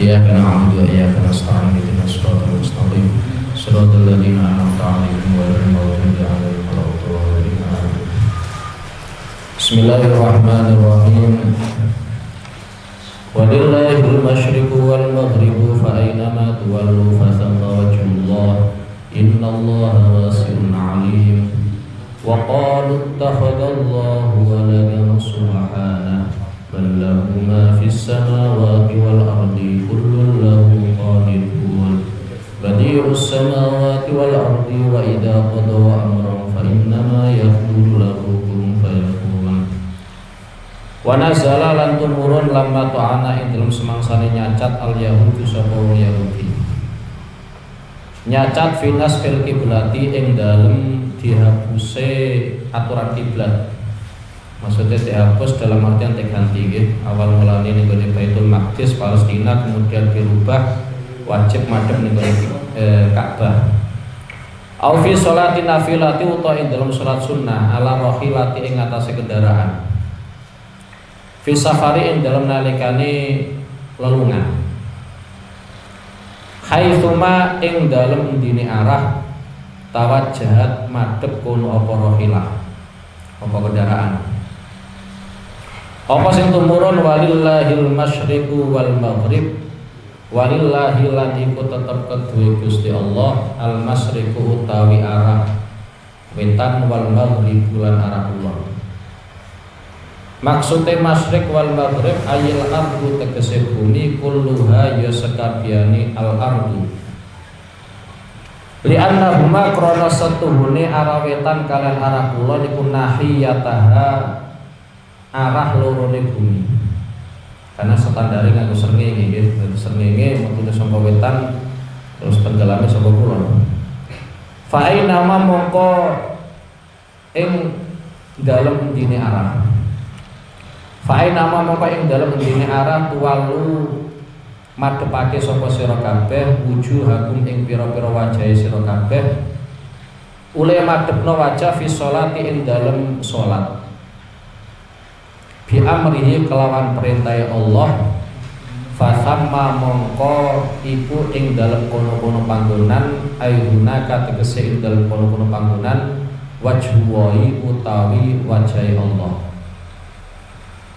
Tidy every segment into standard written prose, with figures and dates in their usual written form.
إياك نعبد وإياك نستعين اهدنا الصراط المستقيم صراط الذين أنعمت عليهم غير المغضوب عليهم ولا الضالين آمين. بسم الله الرحمن الرحيم. ولله المشرق والمغرب فأينما تولوا فثم وجه الله إن الله واسع عليم. وقالوا اتخذ الله ولدا سبحانه بل له ما في السماوات والأرض كل له قانتون بديع السماوات والأرض وإذا قضى أمرا فإنما يقول له كن فيكون. Wa nazala lan tumurun lamma ta'ana ing dalem semangsane nyacat al yahudu sapa wong Yahudi. Nyacat finas fil kiblati ing dalem dihapuse aturan kiblat. Maksudnya dihapus dalam artian diganti nggih. Awal mulane ning gone Baitul Maqdis Palestina kemudian dirubah wajib madhep ning gone Ka'bah. Au fi sholati nafilati utawa ing dalem salat sunnah ala rahilati ing atase kendaraan. Fi safari ing dalam nalikane lelungan. Haitsuma ing dalam endine arah tawajjahat madhep kono apa rahilah apa kendaraan. Apa sing tumurun walillahil masyriqu wal maghrib. Walillahi lan iku tetep kedue Gusti Allah al masyriqu utawi arah wetan wal maghrib lan arah kulon. Maksudnya masyrik wal maghrib ayil ardu tegese bumi kulluha ya sekabiani al ardu. Li'annahuma krana setuhune arah wetan kalian arah kulon iku nahiyataha arah lorone bumi. Karena standare nganggo srengenge nggih, srengenge metune saka wetan terus tenggelame saka kulon. Fa aina mongko ing dalem dine arah. Fa'i nama mongko ing dalem endine arah tuwalu madhepake sapa sira kabeh wujuhakum ing pira-pira wajahe sira kabeh ule madhepno wajah fi sholati ing dalem salat bi amrihi kelawan perintahe Allah fa samma mongko iku ing dalem kono-kono panggonan ayunaka tegese ing dalem kono-kono panggonan wajhuwahi utawi wajahe Allah.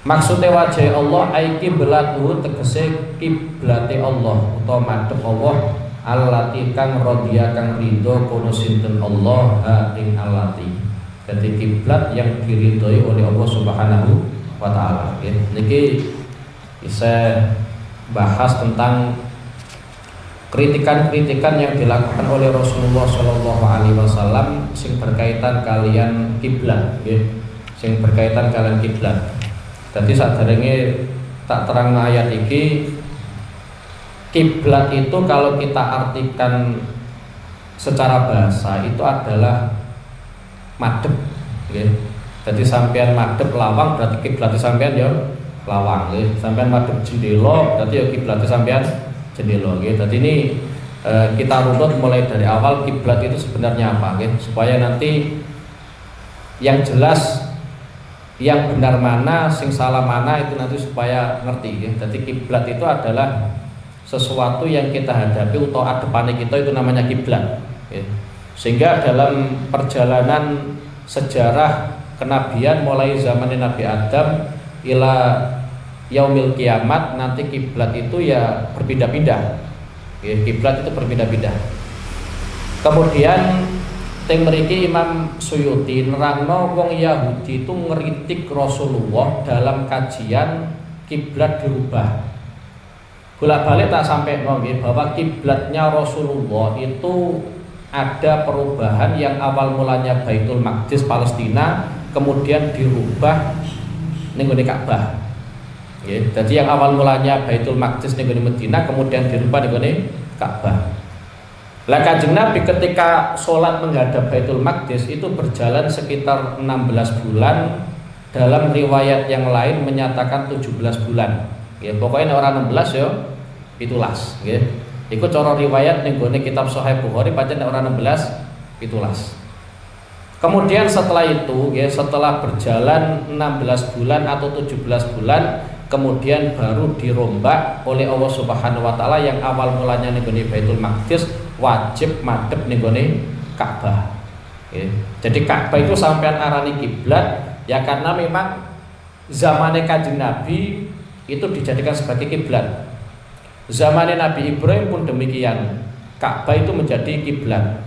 Maksudnya wajah Allah aiki belatuhu tegese kiblate Allah utawa madhep Allah allati kang radhiya kang ridho kono sinten Allah ha ing allati. Dadi kiblat yang diridhoi oleh Allah Subhanahu wa taala. Niki bisa bahas tentang kritikan-kritikan yang dilakukan oleh Rasulullah sallallahu alaihi wasallam sing berkaitan kalian kiblat nggih. Sing berkaitan kalian kiblat. Jadi saderenge tak terang ayat iki kiblat itu kalau kita artikan secara bahasa itu adalah madhep nggih. Jadi sampean madhep lawang berarti kiblat sampean ya lawang nggih. Sampean madhep jendela berarti ya kiblat sampean jendela nggih. Jadi ini kita runut mulai dari awal kiblat itu sebenarnya apa nggih supaya nanti yang jelas yang benar mana, sing salah mana itu nanti supaya ngerti ya. Jadi kiblat itu adalah sesuatu yang kita hadapi atau adepane kita itu namanya kiblat ya. Sehingga dalam perjalanan sejarah kenabian mulai zaman Nabi Adam ila yaumil kiamat nanti kiblat itu ya berpindah-pindah ya, kiblat itu berpindah-pindah. Kemudian teng mriki Imam Suyuti nerangno wong Yahudi itu ngeritik Rasulullah dalam kajian kiblat dirubah. Bolak-balik tak sampai nggih bahwa kiblatnya Rasulullah itu ada perubahan yang awal mulanya Baitul Maqdis Palestina kemudian dirubah ning gone Ka'bah. Nggih, jadi yang awal mulanya Baitul Maqdis ning gone Madinah kemudian dirubah ning gone Ka'bah. Lah Kanjeng Nabi ketika sholat menghadap Baitul Maqdis itu berjalan sekitar 16 bulan. Dalam riwayat yang lain menyatakan 17 bulan. Ya, pokoknya orang 16 ya 17 nggih. Iku cara riwayat ning gone kitab Sahih Bukhari pancen orang 16 17. Kemudian setelah itu ya, setelah berjalan 16 bulan atau 17 bulan kemudian baru dirombak oleh Allah Subhanahu wa taala yang awal mulanya ning gone Baitul Maqdis wajib madhep ning gone Ka'bah. Jadi Ka'bah itu sampean arani kiblat ya karena memang zamannya Kanjeng Nabi itu dijadikan sebagai kiblat. Zamannya Nabi Ibrahim pun demikian. Ka'bah itu menjadi kiblat.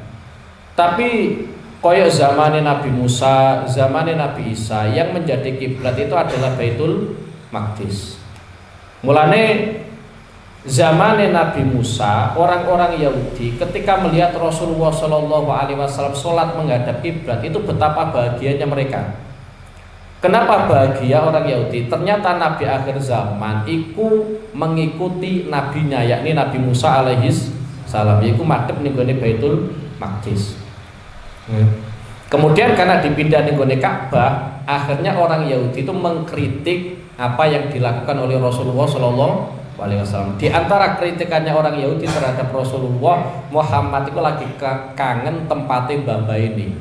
Tapi koyok zamannya Nabi Musa, zamannya Nabi Isa yang menjadi kiblat itu adalah Baitul Maqdis. Mulane zamannya Nabi Musa, orang-orang Yahudi ketika melihat Rasulullah Shallallahu Alaihi Wasallam sholat menghadap kiblat itu betapa bahagianya mereka. Kenapa bahagia orang Yahudi? Ternyata Nabi akhir zaman itu mengikuti nabinya, yakni Nabi Musa alaihis salam, yaitu madhep ning gone Baitul Maqdis. Kemudian karena dipindah ning gone Ka'bah, akhirnya orang Yahudi itu mengkritik apa yang dilakukan oleh Rasulullah Shallallahu Alaihi Wasallam. Di antara kritikannya orang Yahudi terhadap Rasulullah, Muhammad itu lagi kangen tempatnya Mbah ini.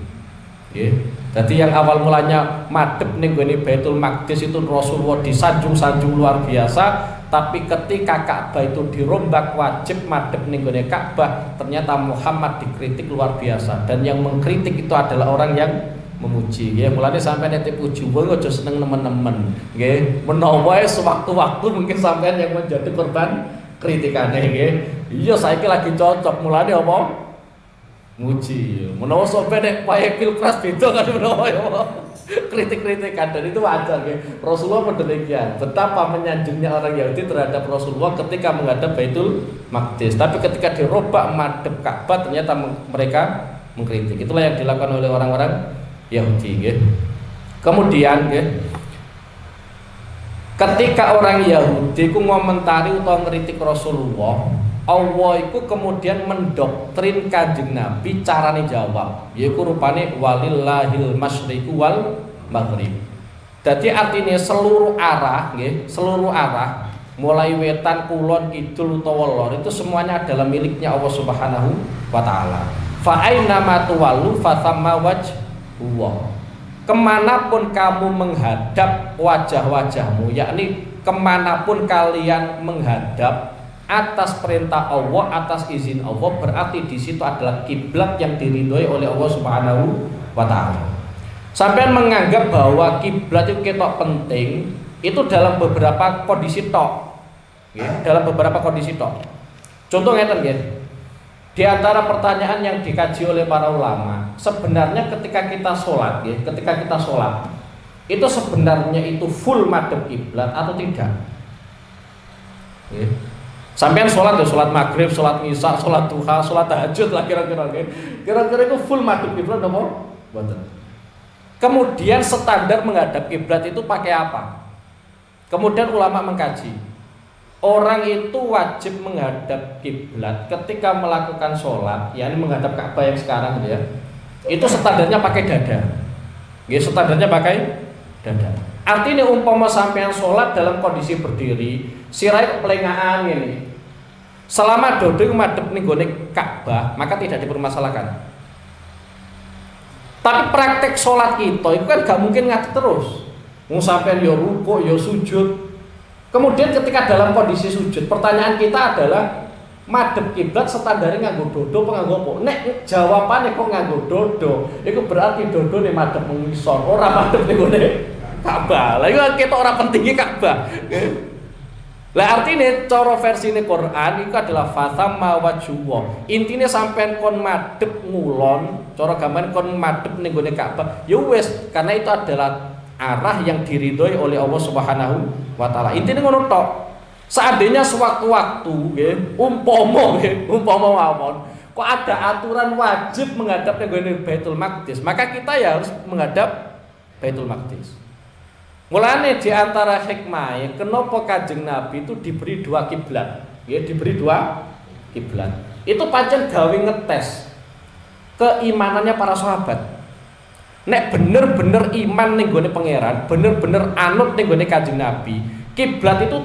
Jadi yang awal mulanya madhep ning gone Baitul Maqdis itu Rasulullah disanjung-sanjung luar biasa. Tapi ketika Ka'bah itu dirombak wajib madhep ning gone Ka'bah, ternyata Muhammad dikritik luar biasa dan yang mengkritik itu adalah orang yang memuji. Ya, mulane sampean nek puji wong aja seneng nemen-nemen. Nggih, menawa sewaktu-waktu mungkin sampean yang menjadi korban kritikane nggih. Iya saiki lagi cocok mulane apa? Muji. Menawa sampean nek wae pilpres beda kan menawa ya. Kritik-kritikan dan itu wajar ya. Rasulullah pun demikian. Betapa menyanjungnya orang Yahudi terhadap Rasulullah ketika menghadap Baitul Maqdis. Tapi ketika dirobak madhep Ka'bah ternyata mereka mengkritik. Itulah yang dilakukan oleh orang-orang Yahudi ya. Kemudian ya, ketika orang Yahudi ku ngomentari atau ngeritik Rasulullah, Allah itu kemudian mendoktrin Kanjeng Nabi carane jawab, yaitu rupane walillahil masyriqu wal maghrib. Jadi artinya seluruh arah, nggih, seluruh arah, mulai wetan, kulon, kidul utawa lor itu semuanya adalah miliknya Allah Subhanahu wa taala. Fa aina ma tuwallu fa thamma wajhullah. Kemanapun kamu menghadap wajah-wajahmu, yakni kemanapun kalian menghadap atas perintah Allah, atas izin Allah, berarti di situ adalah kiblat yang diridhoi oleh Allah Subhanahu wa taala. Sampai menganggap bahwa kiblat itu ketok penting itu dalam beberapa kondisi tok. Ya, dalam beberapa kondisi tok. Contoh ngeten nggih. Di antara pertanyaan yang dikaji oleh para ulama, sebenarnya ketika kita sholat, ya, ketika kita sholat, itu sebenarnya itu full madhep kiblat atau tidak? Ya. Sampean sholat ya, sholat maghrib, sholat isya, sholat duha, sholat tahajud lah kira-kira. Kira-kira itu full madhep kiblat apa? Betul. Kemudian standar menghadap kiblat itu pakai apa? Kemudian ulama mengkaji. Orang itu wajib menghadap kiblat ketika melakukan sholat, yakni menghadap Ka'bah yang sekarang ya. Itu standarnya pakai dada. Ya, standarnya pakai dada. Artinya umpama sampean sholat dalam kondisi berdiri, sirai kepelengaan ini. Selama dodo madhep ning gone Ka'bah, maka tidak dipermasalahkan. Tapi praktek sholat kita itu kan gak mungkin ngadeg terus. Mau sampean yo rukuk, yo sujud. Kemudian ketika dalam kondisi sujud, pertanyaan kita adalah madhep kiblat standarnya nganggo dodo apa nganggo apa? Nek jawabannya kok nganggo dodo, itu berarti dodo nih madhep mengisor, ora madhep ning gone Ka'bah. Lah iku ketok ora pentingnya Ka'bah. Lah artinya cara versine Quran itu adalah fatamma wajhuwa. Intine sampean kon madhep ngulon, cara gambaran kon madhep ning gone Ka'bah. Ya wis, karena itu adalah arah yang diridhoi oleh Allah Subhanahu wa taala. Intine ngono tok. Seandainya sewaktu-waktu nggih, umpama mawon, kok ada aturan wajib menghadap ning Baitul Maqdis, maka kita ya harus menghadap Baitul Maqdis. Mulane di antara hikmah, kenapa Kanjeng Nabi itu diberi dua kiblat? Ya, diberi dua kiblat. Itu pancen gawe ngetes keimanannya para sahabat. Nek bener-bener iman ning gone pangeran, bener-bener anut ning gone Kanjeng Nabi, kiblat itu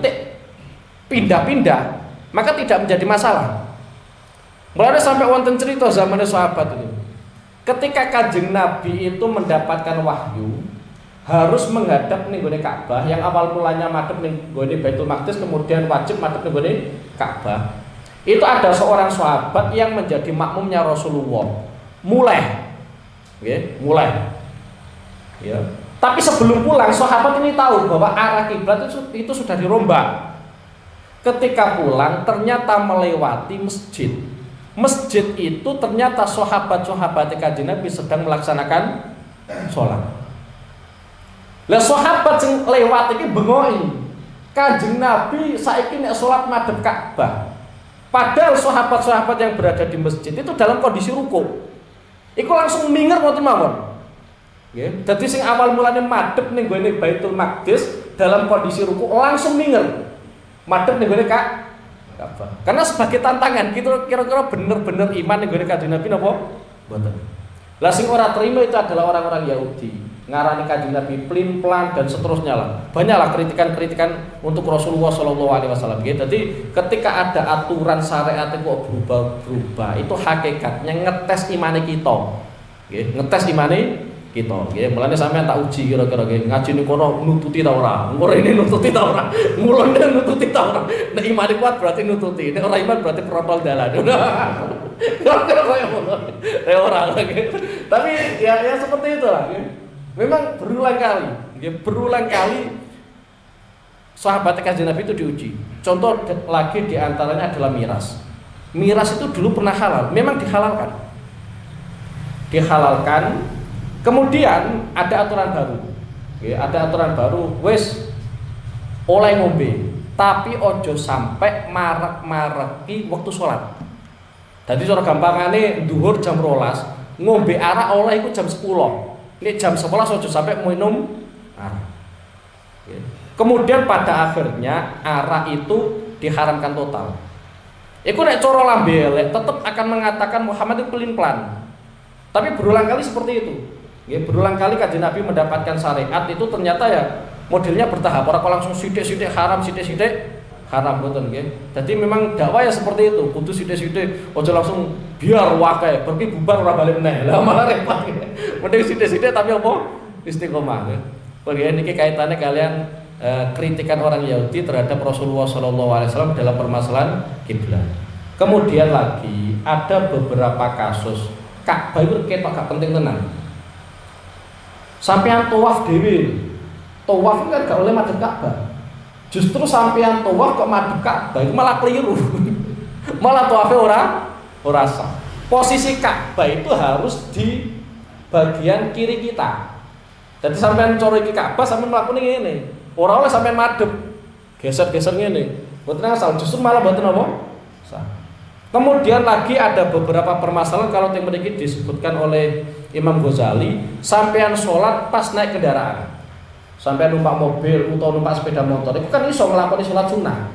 pindah-pindah, maka tidak menjadi masalah. Mulane sampai wonten cerita zaman sahabat itu. Ketika Kanjeng Nabi itu mendapatkan wahyu, harus menghadap nih gone Ka'bah, yang awal mulanya madhep nih gone Baitul Maqdis kemudian wajib madhep nih gone Ka'bah. Itu ada seorang sahabat yang menjadi makmumnya Rasulullah. Mulai. Nggih, mulai. Ya. Tapi sebelum pulang sahabat ini tahu bahwa arah kiblat itu sudah dirombak. Ketika pulang ternyata melewati masjid. Masjid itu ternyata sahabat-sahabat Kanjeng Nabi sedang melaksanakan sholat. Lah sahabat sing lewat iki bengoki. Kanjeng Nabi saiki nek sholat madhep Ka'bah. Padahal sahabat-sahabat yang berada di masjid itu dalam kondisi ruku. Iku langsung minger ngoten mawon. Nggih. Dadi sing awal mulane madhep ning gone Baitul Maqdis dalam kondisi ruku langsung minger. Madhep ning gone Ka'bah. Karena sebagai tantangan, kira-kira bener-bener iman ning gone Kanjeng Nabi napa? Mboten. Lah sing ora terima itu adalah orang-orang Yahudi. Ngarani Kanjeng Nabi plin-plan dan seterusnya lah. Banyaklah kritikan-kritikan untuk Rasulullah sallallahu alaihi wasallam. Jadi ketika ada aturan syariat kok berubah-berubah, itu hakikatnya ngetes imane kita. Nggih, ngetes imane kita. Nggih, mulane sampean tak uji kira-kira nggih, ngaji niku kono nututi ta ora? Engko rene nututi ta ora? Mulane nututi ta ora? Nek imane kuat berarti nututi, nek ora iman berarti protol dalan. Kira-kira koyo ngono. Ora lagi. Tapi ya seperti itulah, nggih. Memang berulang kali sahabat Kanjeng Nabi itu diuji. Contoh lagi diantaranya adalah miras. Miras itu dulu pernah halal, memang dihalalkan. Kemudian ada aturan baru. Ada aturan baru, wis oleh ngombe, tapi ojo sampai marek-mareki waktu sholat. Jadi cara gampangane duhur jam 12, ngombe arak oleh iku jam 10. Ini jam 11 ojo sampai minum arak. Kemudian pada akhirnya arak itu diharamkan total. Iku nek cara lambe elek tetap akan mengatakan Muhammad itu pelin-pelan. Tapi berulang kali seperti itu. Ya, berulang kali Kanjeng Nabi mendapatkan syariat itu ternyata ya modelnya bertahap. Orang kok langsung sithik-sithik haram, sithik-sithik haram betul nggih. Jadi memang dakwah ya seperti itu, kudu sithik-sithik, ojo langsung biar wakai, pergi bubar ora balik meneh. Lah malah repot. Mending sithik-sithik tapi apa? Istiqomah nggih. Bagian niki kaitannya kalian kritikan orang Yahudi terhadap Rasulullah SAW dalam permasalahan kiblat. Kemudian lagi ada beberapa kasus Ka'bah itu ketok gak penting tenan. Sampean tawaf dhewe. Tawaf kan gak oleh madhep Ka'bah. Justru sampean tawaf kok madhep Ka'bah itu malah keliru. Malah tawafe ora sah. Posisi Ka'bah itu harus di bagian kiri kita. Jadi sampean cara iki Ka'bah sampean mlakune ngene. Ora oleh sampean madhep. Geser-geser ngene. Mboten asal, justru malah mboten apa? Sah. Kemudian lagi ada beberapa permasalahan kalau yang mriki disebutkan oleh Imam Ghazali, sampean sholat pas naik kendaraan. Sampai numpak mobil atau numpak sepeda motor itu kan iso nglakoni sholat sunnah.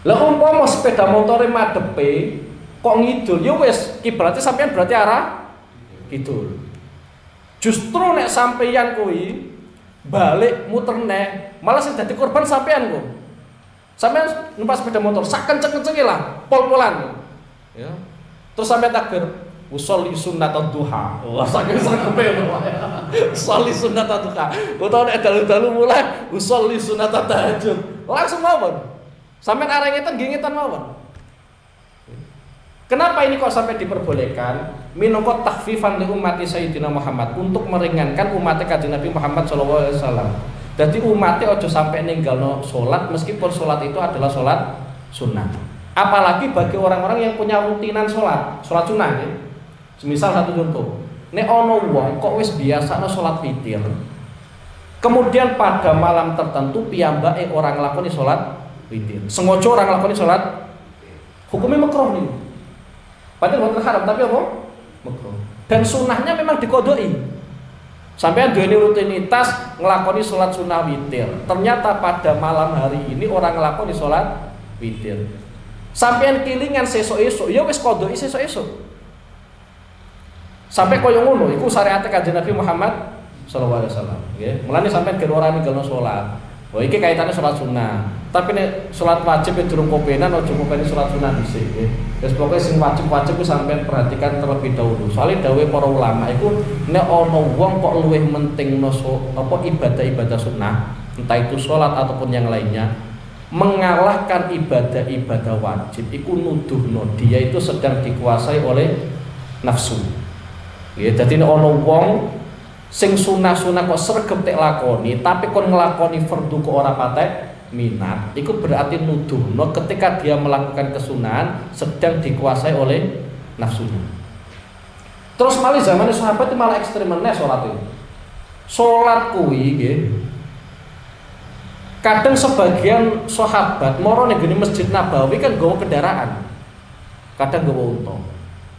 Lah umpama sepeda motore madhepe kok ngidul ya wis kiblate sampean berarti arah kidul. Justru nek sampeyan kuwi balik muter neh malah sing dadi korban sampean kok. Sampean numpak sepeda motor sak kenceng-kencenge lah pol-polan. Ya. Terus sampean takbir usolli sunnatud duha. Wah, saking sakepe wae. Usolli sunnatud duha. Utawa nek dalu-dalu mulai usolli sunnatat tahajud. Langsung mawon. Sampeyan arek ngeten nggih ngeten mawon. Kenapa ini kok sampai diperbolehkan? Minangka takhfifan li ummati Sayyidina Muhammad, untuk meringankan umat Kanjeng Nabi Muhammad sallallahu alaihi wasallam. Jadi umatnya ojo sampai ninggalno salat meskipun salat itu adalah salat sunnah. Apalagi bagi orang-orang yang punya rutinan salat sunnah ya. Misal satu contoh, nek ana wong kok wis biasane salat witir. Kemudian pada malam tertentu piyambake orang nglakoni salat witir. Sengaja orang nglakoni salat hukumnya makruh nih. Padahal bukan haram tapi apa? Makruh. Dan sunnahnya memang dikodoi. Sampai duweni rutinitas nglakoni salat sunnah witir. Ternyata pada malam hari ini orang nglakoni salat witir. Sampeyan kilingan sesuk-esuk, ya wis kodoi sesuk-esuk. Sampai koyo ngono iku syariat Kanjeng Nabi Muhammad sallallahu alaihi wasallam nggih. Mulane sampeyan gen ora ninggalno salat. Oh iki kaitannya sholat sunnah. Tapi nek sholat wajib itu durung kopenan aja kopeni sholat sunnah dhisik nggih. Wis pokoke sing wajib-wajib ku sampean perhatikan terlebih dahulu. Soalnya dawuh para ulama iku nek ana wong kok luwih mentingno ibadah-ibadah sunnah, entah itu sholat ataupun yang lainnya, mengalahkan ibadah-ibadah wajib iku nuduhno dia itu sedang dikuasai oleh nafsu. Ya, dadi nek ana wong sing sunah-sunah kok sregep tek lakoni, tapi kon nglakoni fardu kok ora patek minat, itu berarti nuduhno ketika dia melakukan kesunahan sedang dikuasai oleh nafsunya. Terus malah zaman sahabat itu malah ekstrem meneh salat itu. Salat kuwi nggih. Kadang sebagian sahabat moro ning Masjid Nabawi kan nggawa kendaraan. Kadang nggawa unta,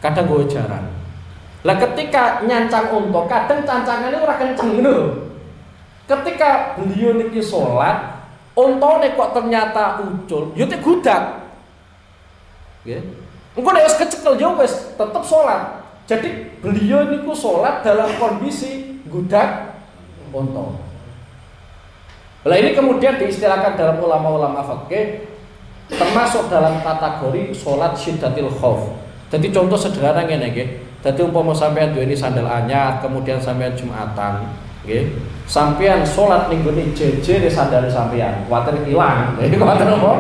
kadang nggawa jaran. Lah ketika nyancang unta, kadang cancangannya ora kenceng ngono. Ketika beliau niki salat, untane kok ternyata ucul, yo tek gudak. Nggih. Engko nek wis kecekel yo wis tetep salat. Jadi beliau niku salat dalam kondisi gudak unta. Lah ini kemudian diistilahkan dalam ulama-ulama fikih termasuk dalam kategori salat syiddatil khauf. Jadi contoh sederhana ngene nggih. Dadi umpama sampean duweni sandal anyar, kemudian sampean Jumatan, nggih. Sampean salat ning gone jejer sandal sampean, kuwatir ilang. Jadi kuwatir apa?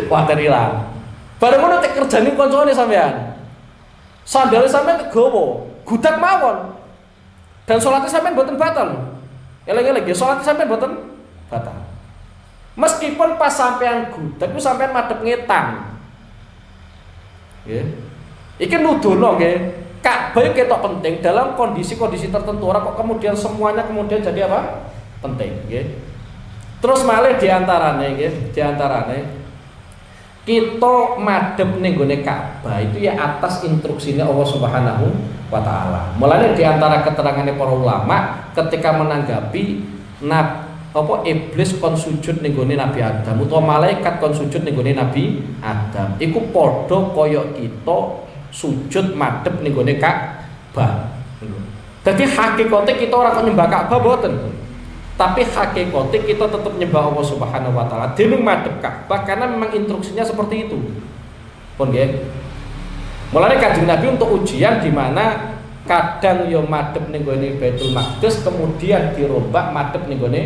Kuwatir ilang. Bareng ngono tek kerjane kancane sampean. Sandal sampean gawa, gudak mawon. Dan salatnya sampean mboten batal. Eling-eling nggih, salatnya sampean mboten batal. Meskipun pas sampean gudak ku sampean madhep ngetang. Nggih. Iki nuduhno nggih. Ka'bah ketok penting dalam kondisi-kondisi tertentu. Ora kok kemudian semuanya kemudian jadi apa? Penting, nggih. Terus malih diantarane nggih, diantarane kita madhep ning gone Ka'bah itu ya atas instruksinya Allah Subhanahu wa taala. Mulane diantara keterangannya para ulama ketika menanggapi iblis kon sujud ning gone Nabi Adam utawa malaikat kon sujud ning gone Nabi Adam iku padha kaya kita sujud madhep ning gone Ka'bah. Dadi hakikate kita ora kok nyembah Ka'bah mboten. Tapi hakikate kita tetap nyembah Allah Subhanahu wa taala dening madhep Ka'bah karena memang instruksinya seperti itu. Pun nggih. Mulane Kanjeng Nabi untuk ujian di mana kadang yo madhep ning gone Baitul Maqdis kemudian dirombak madhep ning gone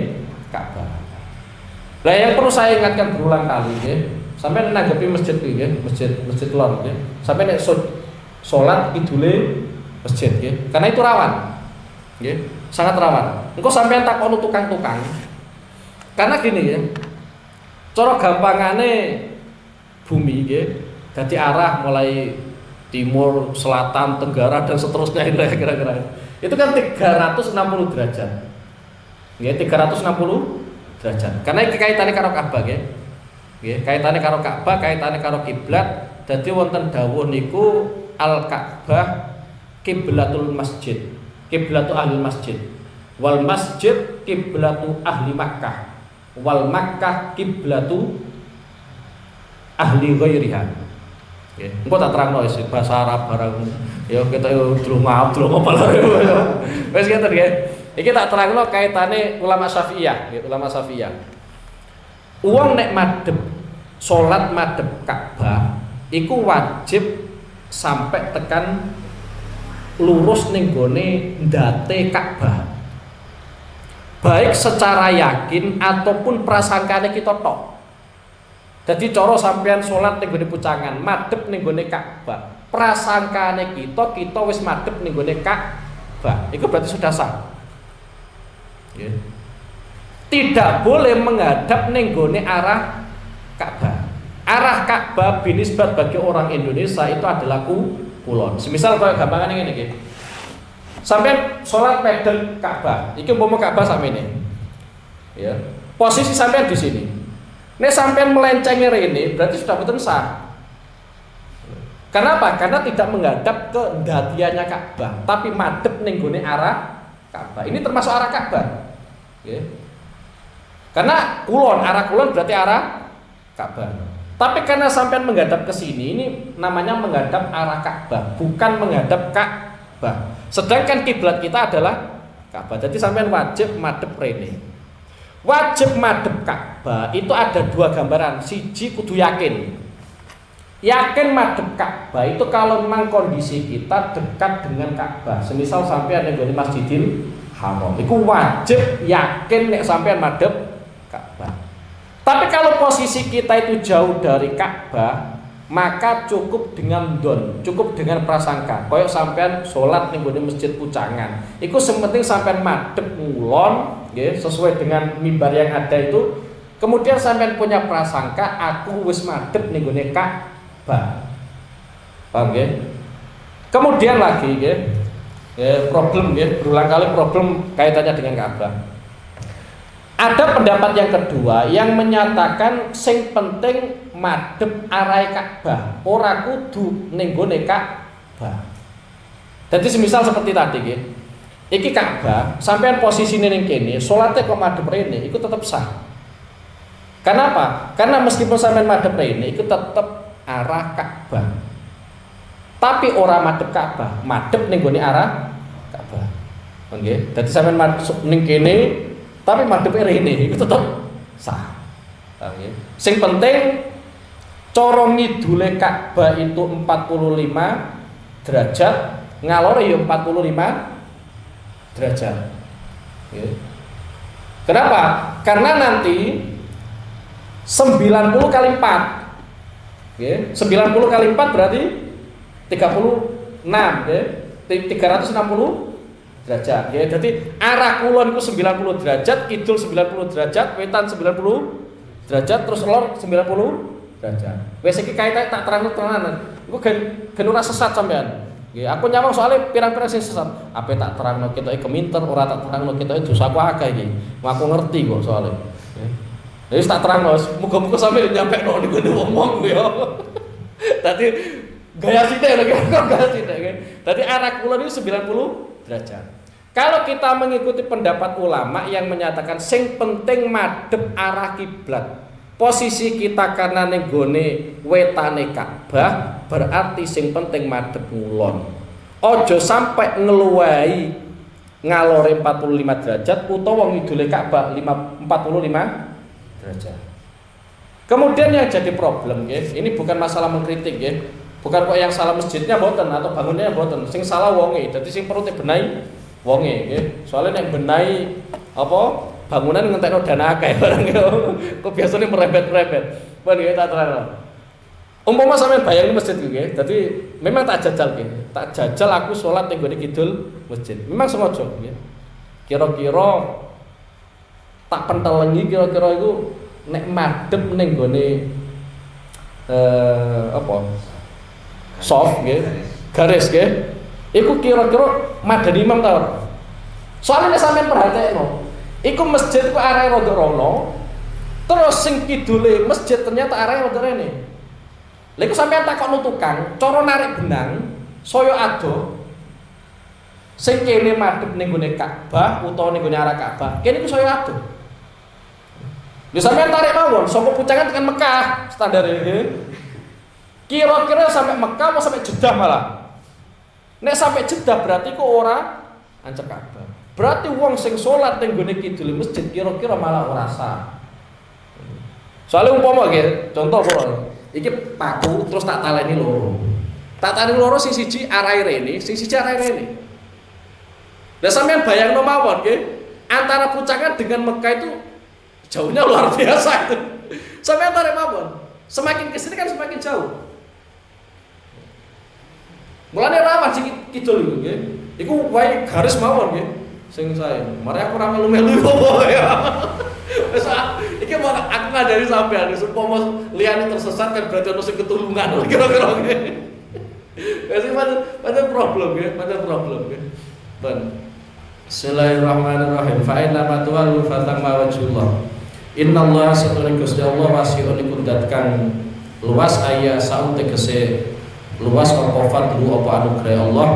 Ka'bah. Lah yang perlu saya ingatkan berulang kali nggih. Sampai nanggapi masjid iki nggih, masjid lor nggih. Sampai nek salat idule masjid nggih. Karena itu rawan. Nggih, sangat rawan. Engko sampean takon tukang-tukang. Karena gini ya. Cara gampangane bumi nggih, dadi arah mulai timur, selatan, tenggara dan seterusnya kira-kira. Itu kan 360 derajat. Nggih, 360 derajat. Karena iki kaitane karo Ka'bah nggih. Nggih, kaitane karo Ka'bah, kaitane karo kiblat. Dadi wonten dawuh niku al-Ka'bah kiblatul masjid. Kiblatu ahli masjid. Wal masjid kiblatu ahli Makkah. Wal Makkah kiblatu ahli ghairiha. Nggih, engko tak terangno wis bahasa Arab barang. Ya kita yo maaf apa lho. Wis ngeten nggih. Iki tak terangno kaitane ulama Syafi'iyah, nggih, ulama Syafi'iyah. Uang nek madhep salat madhep Ka'bah iku wajib sampai tekan lurus ning gone ndate Ka'bah. Baik secara yakin ataupun prasangkane kita tok. Dadi cara sampean salat ning gone pucangan madhep ning gone Ka'bah, prasangkane kita wis madhep ning gone Ka'bah. Iku berarti sudah sah. Yeah. Tidak boleh menghadap ning gone arah Ka'bah. Arah Ka'bah binisbat bagi orang Indonesia itu adalah kulon. Semisal kalau gampangan ngene iki. Sampeyan salat medhek Ka'bah. Iki umpama Ka'bah sampeyan. Ya. Posisi sampeyan di sini. Nek sampeyan melenceng rene berarti sudah boten sah. Kenapa? Karena tidak menghadap ke ndatiannya Ka'bah, tapi madhep ning gone arah Ka'bah. Ini termasuk arah Ka'bah. Ya. Karena kulon, arah kulon berarti arah Ka'bah. Tapi karena sampean menghadap ke sini, ini namanya menghadap arah Ka'bah, bukan menghadap Ka'bah. Sedangkan kiblat kita adalah Ka'bah. Jadi sampean wajib madhep rene. wajib madhep Ka'bah itu ada dua gambaran. Siji kudu yakin. Yakin madhep Ka'bah itu kalau memang kondisi kita dekat dengan Ka'bah. Semisal sampean ning Masjidil Haram, iku wajib yakin nek sampean madhep Ka'bah. Tapi kalau posisi kita itu jauh dari Ka'bah, maka cukup dengan don, cukup dengan prasangka. Koyok sampean sholat ning Masjid Pucangan, iku sementing sampean madhep ngulon, nggih, sesuai dengan mimbar yang ada itu. Kemudian sampean punya prasangka, aku wis madhep ning gone Ka'bah. Paham nggih? Kemudian lagi nggih, problem nggih, berulang kali problem kaitannya dengan Ka'bah. Ada pendapat yang kedua yang menyatakan sing penting madhep arahe Ka'bah, ora kudu ning gone Ka'bah. Jadi semisal seperti tadi nggih. Iki Ka'bah, sampean posisine ning kene, salate kok madhep rene, iku tetep sah. Kenapa? Karena meskipun sampean madhep rene, iku tetep arah Ka'bah. Tapi ora madhep Ka'bah, madhep ning gone arah Ka'bah. Nggih. Dadi sampean masuk ning kene tapi madhep rene iku tetep sah. Paham nggih? Sing penting cara ngidule Ka'bah itu 45 derajat, ngalore ya 45 derajat. Nggih. Kenapa? Karena nanti 90 kali 4. Nggih, 90 kali 4 berarti 36, nggih. 360 derajat, nggih. Jadi arah kulon itu 90 derajat, kidul 90 derajat, wetan 90 derajat, terus lor 90 derajat. Wes iki kaite tak terang-terangan. Iku gen ora sesat sampean. Nggih, aku nyawang soalnya pirang-pirang sing sesat. Apa tak terangno ketoke keminter, ora tak terangno ketoke dosaku akeh iki. Aku ngerti kok soalnya. Nggih. Jadi tak terangno, muga-muga sampe nyampe no niku ngomong ya. Tadi gaya sithik lho, gaya sithik. Tadi arah kulon itu 90 derajat. Kalau kita mengikuti pendapat ulama yang menyatakan sing penting madhep arah kiblat, posisi kita karena ning gone wetane Ka'bah, berarti sing penting madhep ngulon. Ojo sampai ngeluwahi ngalore 45 derajat utawa ngidule Ka'bah 45 derajat. Kemudian yang jadi problem nggih, ini bukan masalah mengkritik nggih. Bukan kok yang salah masjidnya mboten atau bangunnya mboten, sing salah wonge. Dadi sing perlu dibenahi wonge nggih. Soalnya nek benahi apa bangunan ngentekno dana akeh barang yo. Kok biasane merebet-rebet. Pun nggih tak terang. Umpama sampeyan bayang masjid nggih. Dadi memang tak jajal nggih. Tak jajal aku salat ning gone kidul masjid. Memang sengaja nggih. Kira-kira tak pentelengi kira-kira iku nek madhep ning gone apa? Soft nggih. Garis nggih. Iku kira-kira madani imam ta ora? Soalnya nek sampean perhatekno, iku masjid ku arahe rada rono, terus sing kidule masjid ternyata arahe rada rene. Lha iku sampean takokno tukang, cara narik benang saya adoh. Sing kene madhep ning gone Ka'bah utawa ning gone arah Ka'bah, kene iku saya adoh. Lha sampean tarik mawon saka Pucangan tekan Mekah standar iki. Kira-kira sampai Mekah apa sampai Jeddah malah? Nek sampai Jeddah berarti kok ora ancep Ka'bah. Berarti wong sing salat ning gone kidul masjid kira-kira malah ora sah. Soale umpama nggih, contoh kula. Iki paku terus tak taleni loro. Tak taleni loro sing siji arahe rene, sing siji arahe rene. Lah sampean bayangno mawon nggih, antara Pucangan dengan Mekah itu jauhnya luar biasa itu. Sampean tarik mawon. Semakin ke sini kan semakin jauh. Mulane rawan sing kidul iku nggih. Iku wae garis mawon nggih. Sing sae. Mari aku ora melu-melu ya. Wis iki mau aku ngajari sampean supaya liyane tersesat kan berarti ono sing ketulungan kira-kira nggih. Wis pancen problem nggih, pancen problem nggih. Ben. Bismillahirrahmanirrahim. Fa inna ma tuwallu fatamma wajhullah. Innallaha satuna Gusti Allah wasi'un iku datkan luas aya saut tegese luas apa fadlu apa anugerah Allah.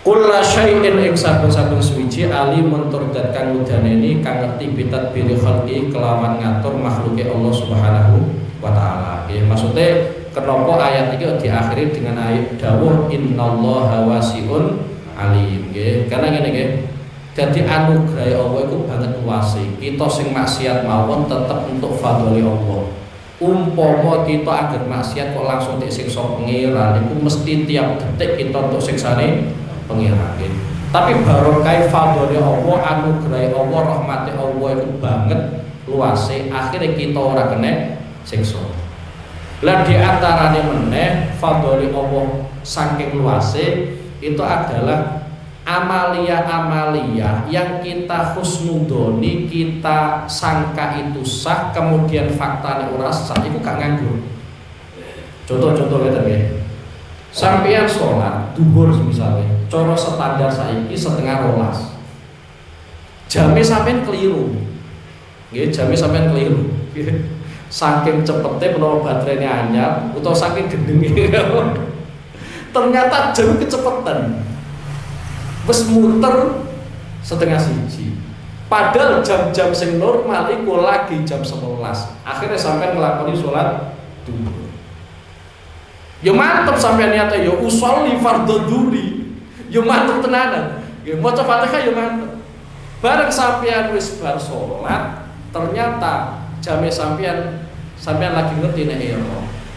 Kulla syai'in ing saben-saben suwiji alimun tur dat kang mudaneni kang ngerti bitat bilih khalqi kelawan ngatur makhluke Allah Subhanahu wa taala. Nggih, maksude kenapa ayat iki diakhiri dengan ayat dawuh innallaha wasi'un alim nggih. Karena ngene nggih. Jadi anugerah Allah itu banget luase. Kita sing maksiat mawon tetep untuk fadholi Allah. Umpama kita agar maksiat kok langsung disiksa pengiran, itu mesti tiap detik kita untuk siksane pengiran. Tapi barokah fadholi Allah, anugerah Allah, rahmati Allah itu banget luase. Akhirnya kita ora kena siksa. Lah di antarane meneh fadholi Allah saking luase itu adalah amalia-amalia yang kita husnudoni, kita sangka itu sah, kemudian faktanya ora sah, itu gak nganggur. Contoh-contoh ngeten nggih. Sampeyan sholat duhur misalnya, cara standar saiki 11:30. Jame sampeyan keliru. Nggih, jame sampeyan keliru. Saking cepete menawa baterainya anyar utawa saking gendenge. Ternyata jam kecepetan. Wes muter 12:30. Padahal jam-jam sing normal iku lagi jam 11. Akhirnya sampai ngelakoni sholat duhur. Ya mantep sampai niatnya ya usolli fardhu dzuri. Ya mantep tenanan. Ya maca Fatihah ya mantep. Bareng sampean wis bar sholat, ternyata jame sampean lagi ngerti nek ya.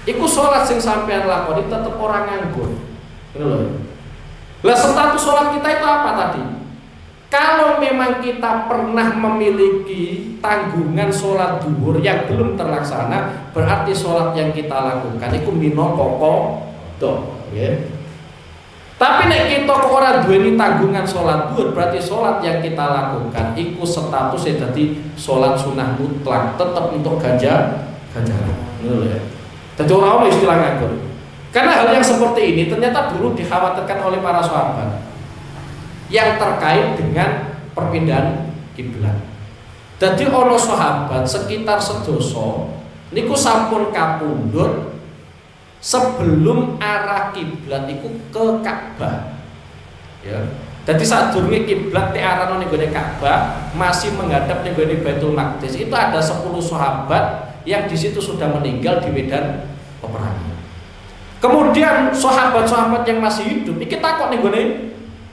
Iku sholat sing sampean lakoni tetep ora nganggur. Ngono lho. Lah status sholat kita itu apa tadi? Kalau memang kita pernah memiliki tanggungan sholat duhur yang belum terlaksana, berarti sholat yang kita lakukan itu minangka qadha, ya. Tapi nek kita kok ora duweni tanggungan sholat duhur, berarti sholat yang kita lakukan itu statusnya dadi sholat sunah mutlak, tetap untuk ganjaran. Ngono ya. Dadi ora ono istilah nganggur. Karena hal yang seperti ini ternyata dulu dikhawatirkan oleh para sahabat yang terkait dengan perpindahan kiblat. Jadi ono sahabat sekitar sedoso niku sampun kapundhut sebelum arah kiblat iku ke Ka'bah. Ya. Jadi sadurunge kiblat diarahno ning gone Ka'bah masih menghadap ning gone Baitul Maqdis. Itu ada 10 sahabat yang di situ sudah meninggal di medan peperangan. Kemudian sahabat-sahabat yang masih hidup, iki takut nih gone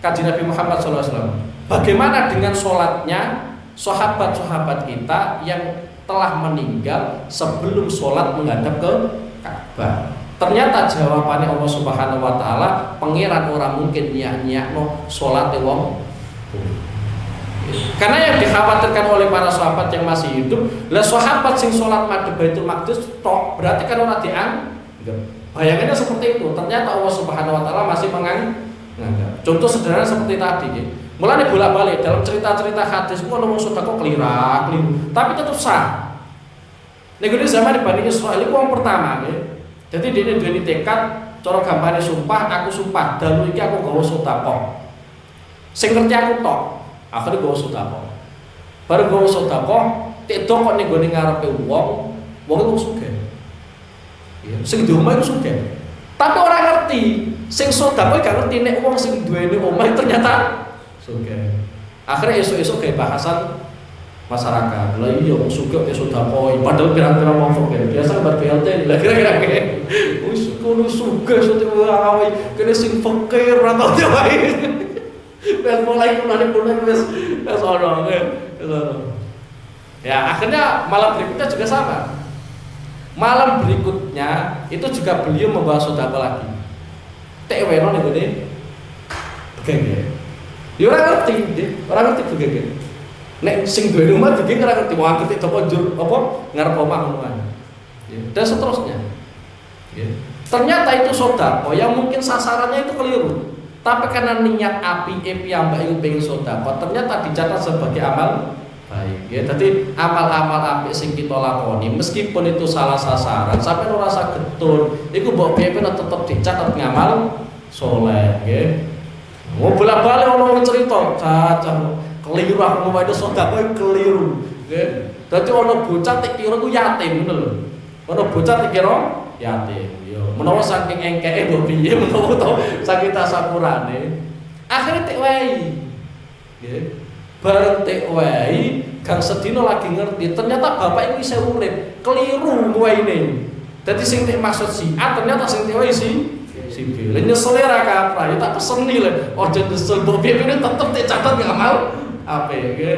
Kanjeng Nabi Muhammad SAW. Bagaimana dengan sholatnya sahabat-sahabat kita yang telah meninggal sebelum sholat menghadap ke Ka'bah? Ternyata jawabannya Allah Subhanahu Wa Taala, pangeran orang mungkin nyak-nyakno sholat wong. Karena yang dikhawatirkan oleh para sahabat yang masih hidup, lah sahabat sing sholat madhep Baitul Maqdis tok, berarti kan ora dianggap. Bayangannya seperti itu. Ternyata Allah Subhanahu Wa Taala masih menganggap. Contoh sederhana seperti tadi. Mulai bolak-balik dalam cerita-cerita hadis, kalau mau sedekah keliru, tapi tetap sah. Nego zaman Bani Israil itu orang pertama, ya. Jadi dia duweni tekad, cara gambare sumpah, aku sumpah, dalu iki aku gawa sedekah. Sing ngerti aku tok, akhirnya gawa sedekah. Baru gawa sedekah, tekdok kok ning gone ngarepe wong iku sugih. Ya, sing di omah itu sudah. Tapi orang ngerti, sing sedekah gak ngerti nek wong sing duweni omah ternyata sudah. Akhirnya esuk-esuk kayak bahasan masyarakat. Lah iya wong sugih ya sedekah, padahal pirang-pirang wong fakir. Biasa bar BLT lah kira-kira kene. Wis kudu sugih sedekah wae, kene sing fakir ora tau wae. Wes mulai wis ono. Ya, akhirnya malam berikutnya juga sama. Malam berikutnya itu juga beliau membawa sedekah lagi. Tekweno ning gone begenge. Ya ora ngerti begenge. Nek sing duwe rumah begenge ora ngerti mau ngerti apa ngarep omah ngono kan. Ya, dan seterusnya. Ya. Ternyata itu sedekah yang mungkin sasarannya itu keliru. Tapi karena niat api piyambak iku pengen sedekah, ternyata dicatat sebagai amal baik. Ya, jadi amal-amal apik sing kita lakoni meskipun itu salah sasaran sampai ora rasa getun, iku mbok piye tetep dicatat ngamal soleh, nggih. Mau bolak-balik ono cerita, cacah keliru aku mau itu sedekah keliru, nggih. Dadi ono bocah tik kira ku yatim ngono lho. Ono bocah tik kira yatim. Yo, menawa saking engkeke mbok piye menawa to saking tasapurane. Akhire tik wae. Nggih. Bareng tek wae gang sedina lagi ngerti ternyata bapak ini isih urip keliru waene. Dadi sing nek maksud si A ternyata sing tek wae si B. Lah nyesel ra kaprah ya tak peseni lho. Aja nyesel mbok piye tetep tek catat ngamal Apa ya?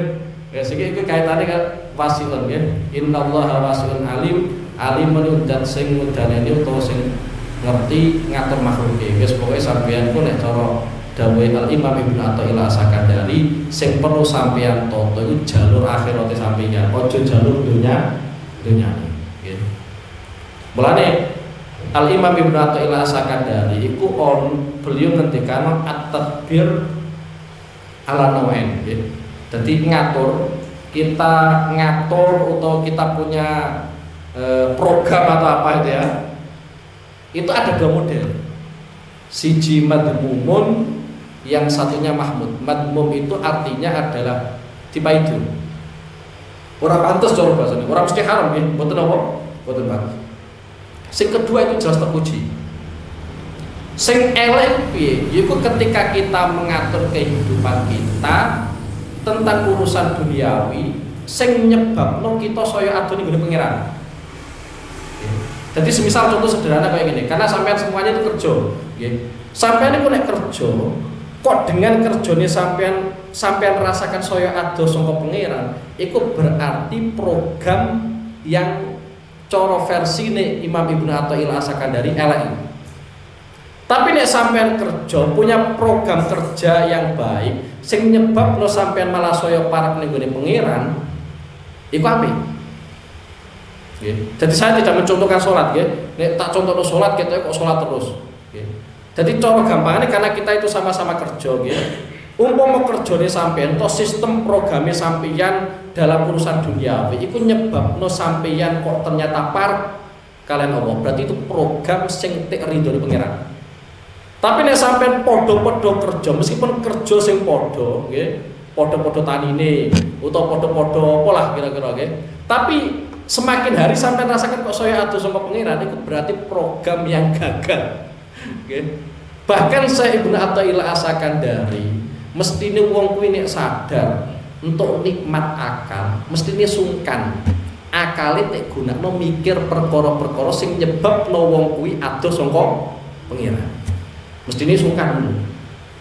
Ya sing iki kaitane kan wasiun ya. Innallaha wasiun alim, alimun dan sing mudaneni utawa sing ngerti ngatur makhluke. Wis pokoke sampeyan ku nek cara dawuh Al-Imam Ibnu Athaillah As-Sakandari sing perlu sampeyan toto iku jalur akhirate sampeyan, aja jalur dunyane. Nggih. Mulane Al-Imam Ibnu Athaillah As-Sakandari iku beliau ngendikan at-tadbir ala nawain nggih. Jadi kita ngatur atau kita punya program atau apa itu ya, itu ada dua model, siji madmumun, yang satunya mahmud. Madmum itu artinya adalah dipaidu, orang pantas cara bahasanya, orang mesti haram ya, betul apa? Betul banget. Sing kedua itu jelas terpuji. Sing elek piye? Yaiku ketika kita mengatur kehidupan kita tentang urusan duniawi sing nyebabno kita saya adoni nggone pangeran. Jadi semisal contoh sederhana kayak gini, karena sampean semuanya itu kerja, nggih. Sampean iku nek kerja, kok dengan kerjane sampean rasakan saya ado saka pangeran, iku berarti program yang cara versine Imam Ibnu Athaillah As-Sakandari elek. Tapi nek sampean kerja punya program kerja yang baik, sing nyebabno sampean malah saya parek ning gone pangeran, iku apik. Nggih. Jadi saya tidak mencontohkan sholat, nggih. Nek tak contohno sholat kita kok sholat terus. Nggih. Jadi cara gampangane karena kita itu sama-sama kerja, nggih. Umpama kerjane sampean to sistem programe sampeyan dalam urusan duniawi iku nyebabno sampeyan kok ternyata parek kalian Allah. Berarti itu program sing tik ridhone pangeran. Tapi nek sampean padha-padha kerja, meskipun kerja sing padha, nggih, padha-padha tanine utawa padha-padha apa lah kira-kira nggih. Tapi semakin hari sampean rasakan kok saya adoh sama pangeran, itu berarti program yang gagal. Nggih. Bahkan saya Ibnu Athaillah As-Sakandari, mestine wong kuwi nek sadar untuk nikmat akal, mestine sungkan. Akale nek gunakno mikir perkara-perkara sing nyebabno wong kuwi adoh saka pangeran. Mestine sungkan dulu.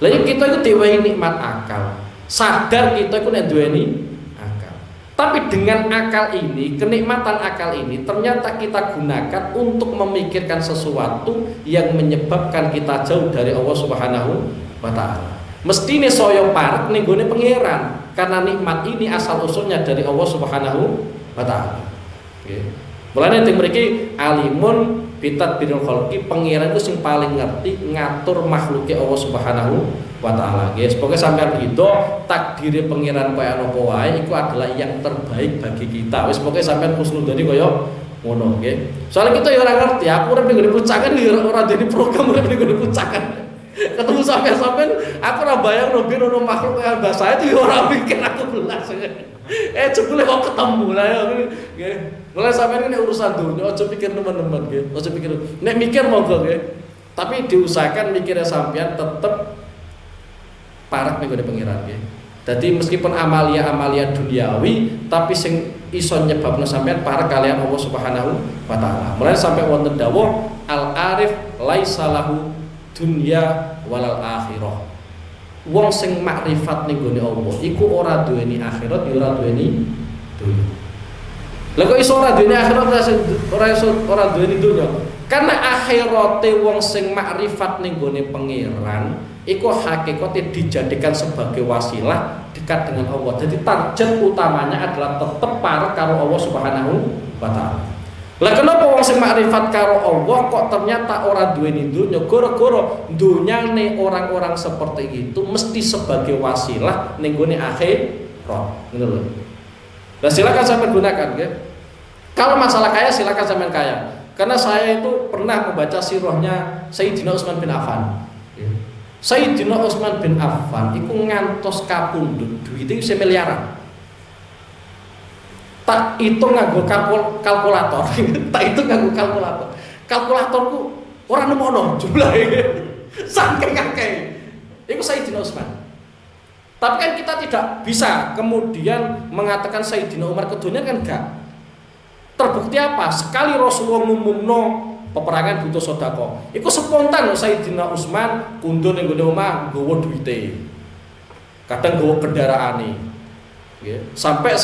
Lah kita itu diwehi nikmat akal. Sadar kita itu nek duweni akal. Tapi dengan akal ini, kenikmatan akal ini ternyata kita gunakan untuk memikirkan sesuatu yang menyebabkan kita jauh dari Allah Subhanahu wa taala. Mestine saya parek ning gone pangeran karena nikmat ini asal usulnya dari Allah Subhanahu wa taala. Nggih. Mulane teng mriki alimun bitadbiril khalqi, pangeran itu sing paling ngerti ngatur makhluke Allah Subhanahu wa taala. Guys, pokoke sampean itu takdire pangeran kaya apa wae iku adalah yang terbaik bagi kita. Wis pokoke sampean husnudzon kaya ngono, nggih. Soale kita ya ora ngerti, aku urip ning pucakan ya ora dadi program urip ning pucakan. Ketemu sampean aku ora bayang no ono makhluk kaya bahasa itu ya ora mikir aku belas. Jebule kok ketemu lah ya nggih. Mulai sampean ini urusan dunia, aja pikir teman-teman nggih. Aja pikir. Nek mikir monggo nggih. Tapi diusahakan mikirnya sampean tetep parek ning gone pangeran nggih. Dadi meskipun amalia-amalia duniawi, tapi sing iso nyebabno sampean parek kalian Allah Subhanahu wa taala. Mulai sampai wonten dawuh al-arif laisa lahu dunya walal akhirah. Wong sing makrifat ning gone Allah iku ora duweni akhirat, ya ora duweni dunya. Lah kok iso ora duweni akhirat, ora duweni dunya? Karena akhirate wong sing makrifat ning gone pangeran iku hakikate dijadikan sebagai wasilah dekat dengan Allah. Jadi target utamanya adalah tetep parek karo Allah Subhanahu wa taala. Lah kenapa wong sing makrifat karo Allah kok ternyata ora duweni dunya? Gara-gara dunyane orang-orang seperti itu mesti sebagai wasilah ning gone akhirat. Ngono lho. Lah silakan sampean gunakan nggih. Kalau masalah kaya silakan sampean kaya. Karena saya itu pernah membaca sirahnya Sayyidina Utsman bin Affan. Sayyidina Utsman bin Affan iku ngantos kapundhut duwite wis miliaran. Tak hitung nganggo kalkulator. Tak hitung nganggo kalkulator. Kalkulatorku ora nemono jumlahe. Saking akeh. Iku Sayyidina Utsman. Tapi kan kita tidak bisa kemudian mengatakan Sayyidina Umar kedunya kan enggak. Terbukti apa? Sekali Rasulullah ngumumno peperangan butuh sedekah. Iku spontan Sayyidina Utsman kundun ning gone omah nggawa duwite. Kadang nggawa kendaraane. Sampai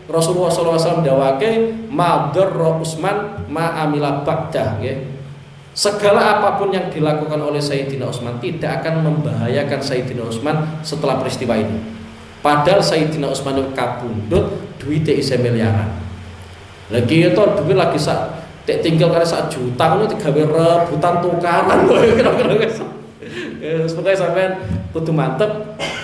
Rasulullah SAW dawake madarra Utsman ma amila ba'da. Segala apapun yang dilakukan oleh Sayyidina Utsman tidak akan membahayakan Sayyidina Utsman setelah peristiwa ini. Padahal Sayyidina Utsman itu kabundut, duitnya isih miliaran. Lagi itu duit lagi tinggal kali 1 juta ngono digawe rebutan tukaran lho kira-kira. Semoga sampean kudu mantep.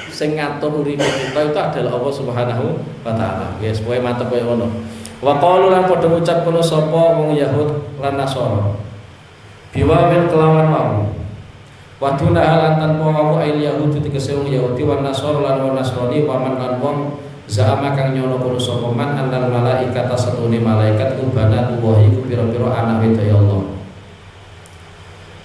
Sing ngatur uripe kita itu adalah Allah Subhanahu wa taala. Yes, pokoke mantep koyo ngono. Wa qalu lan padha ngucap kono sapa wong Yahud lan Nasara. Biwa min kelawan wau. Wa tuna lan tanpa wau ail Yahud tegese wong Yahudi wan Nasara lan wong Nasrani wa man lan wong za'ama kang nyono kono sapa man annal malaikata satune malaikat ubana tuwahi ku pira-pira anak wedaya Allah.